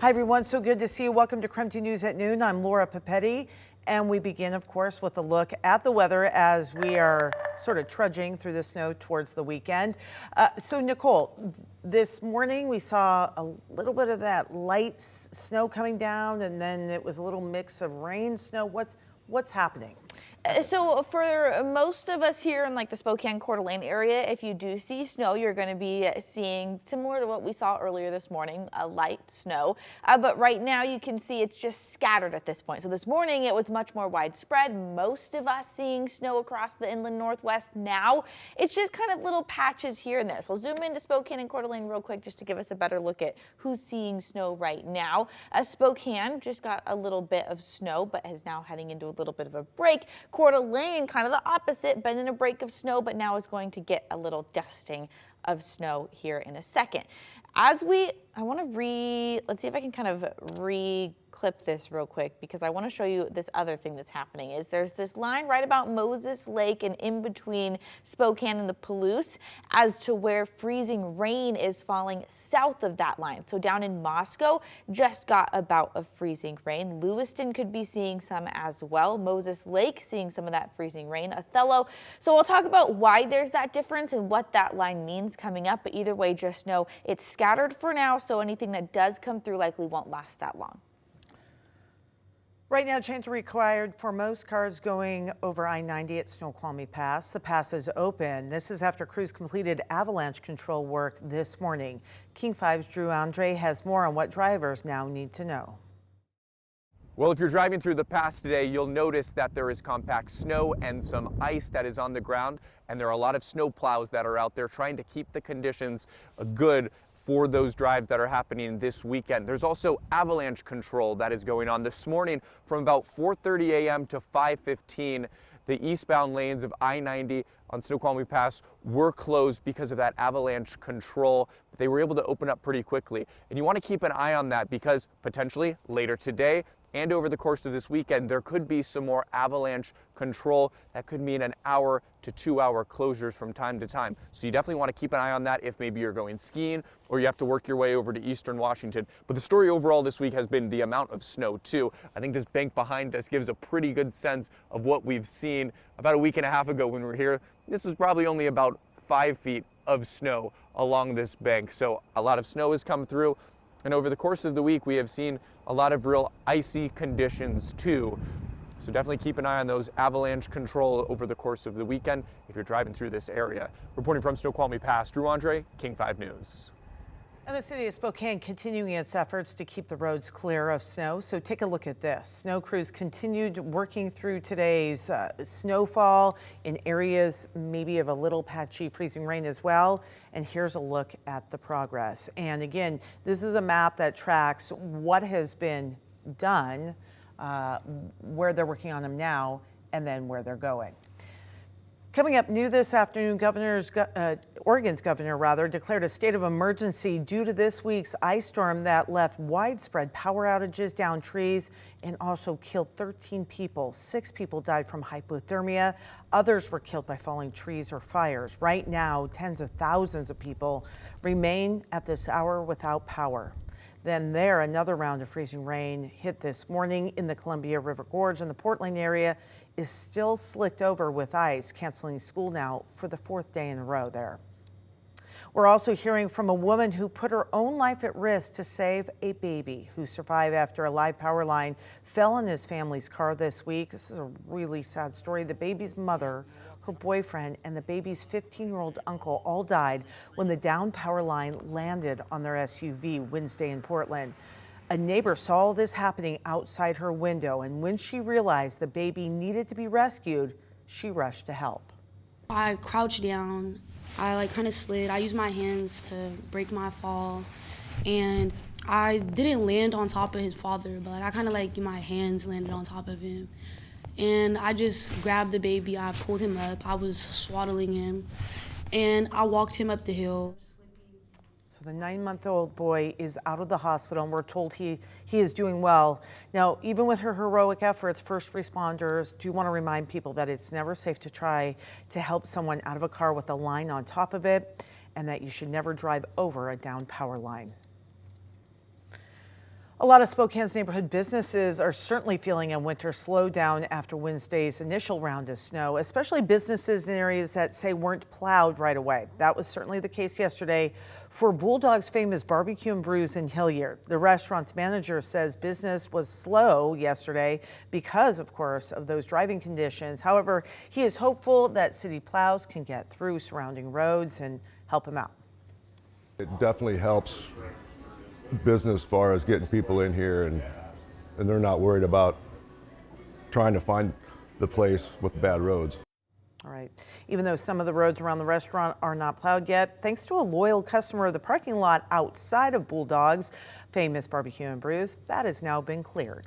Hi everyone, so good to see you. Welcome to KREM News at Noon. I'm Laura Papetti, and we begin, of course, with a look at the weather as we are sort of trudging through the snow towards the weekend. So Nicole, this morning we saw a little bit of that light snow coming down, and then it was a little mix of rain, snow. What's happening? So for most of us here in like the Spokane Coeur d'Alene area, if you do see snow, you're going to be seeing similar to what we saw earlier this morning, a light snow. But right now you can see it's just scattered at this point. So this morning it was much more widespread. Most of us seeing snow across the inland northwest. Now it's just kind of little patches here and there. So we'll zoom into Spokane and Coeur d'Alene real quick just to give us a better look at who's seeing snow right now. Spokane just got a little bit of snow, but is now heading into a little bit of a break. Coeur d'Alene, kind of the opposite, been in a break of snow, but now is going to get a little dusting of snow here in a second. I want to let's see if I can kind of clip this real quick, because I want to show you this other thing that's happening. Is there's this line right about Moses Lake and in between Spokane and the Palouse as to where freezing rain is falling south of that line. So down in Moscow just got a bout of freezing rain. Lewiston could be seeing some as well. Moses Lake seeing some of that freezing rain. Othello. So I'll talk about why there's that difference and what that line means coming up. But either way, just know it's scattered for now. So anything that does come through likely won't last that long. Right now, change required for most cars going over I-90 at Snoqualmie Pass. The pass is open. This is after crews completed avalanche control work this morning. King 5's Drew Andre has more on what drivers now need to know. Well, if you're driving through the pass today, you'll notice that there is compact snow and some ice that is on the ground, and there are a lot of snow plows that are out there trying to keep the conditions good for those drives that are happening this weekend. There's also avalanche control that is going on this morning from about 4:30 a.m. to 5:15. The eastbound lanes of I-90 on Snoqualmie Pass were closed because of that avalanche control, but they were able to open up pretty quickly. And you want to keep an eye on that, because potentially later today and over the course of this weekend, there could be some more avalanche control. That could mean an hour to 2 hour closures from time to time. So you definitely want to keep an eye on that if maybe you're going skiing or you have to work your way over to eastern Washington. But the story overall this week has been the amount of snow too. I think this bank behind us gives a pretty good sense of what we've seen. About a week and a half ago when we were here, this was probably only about 5 feet of snow along this bank. So a lot of snow has come through. And over the course of the week, we have seen a lot of real icy conditions too. So definitely keep an eye on those avalanche control over the course of the weekend if you're driving through this area. Reporting from Snoqualmie Pass, Drew Andre, King 5 News. And the city of Spokane continuing its efforts to keep the roads clear of snow. So take a look at this. Snow crews continued working through today's snowfall in areas maybe of a little patchy freezing rain as well. And here's a look at the progress. And again, this is a map that tracks what has been done, where they're working on them now, and then where they're going. Coming up new this afternoon, Oregon's governor declared a state of emergency due to this week's ice storm that left widespread power outages, down trees, and also killed 13 people. 6 people died from hypothermia. Others were killed by falling trees or fires. Right now, tens of thousands of people remain at this hour without power. Then another round of freezing rain hit this morning in the Columbia River Gorge, and the Portland area is still slicked over with ice, canceling school now for the 4th day in a row there. We're also hearing from a woman who put her own life at risk to save a baby who survived after a live power line fell in his family's car this week. This is a really sad story. The baby's mother, her boyfriend, and the baby's 15-year-old uncle all died when the downed power line landed on their SUV Wednesday in Portland. A neighbor saw this happening outside her window, and when she realized the baby needed to be rescued, she rushed to help. I crouched down, I kind of slid, I used my hands to break my fall, and I didn't land on top of his father, but I kind of my hands landed on top of him. And I just grabbed the baby, I pulled him up, I was swaddling him, and I walked him up the hill. The 9-month-old boy is out of the hospital, and we're told he is doing well. Now, even with her heroic efforts, first responders do want to remind people that it's never safe to try to help someone out of a car with a line on top of it, and that you should never drive over a downed power line. A lot of Spokane's neighborhood businesses are certainly feeling a winter slowdown after Wednesday's initial round of snow, especially businesses in areas that say weren't plowed right away. That was certainly the case yesterday for Bulldog's famous barbecue and brews in Hilliard. The restaurant's manager says business was slow yesterday because, of course, of those driving conditions. However, he is hopeful that city plows can get through surrounding roads and help him out. It definitely helps business as far as getting people in here, and they're not worried about trying to find the place with bad roads. All right. Even though some of the roads around the restaurant are not plowed yet, thanks to a loyal customer of the parking lot outside of Bulldog's famous barbecue and brews, that has now been cleared.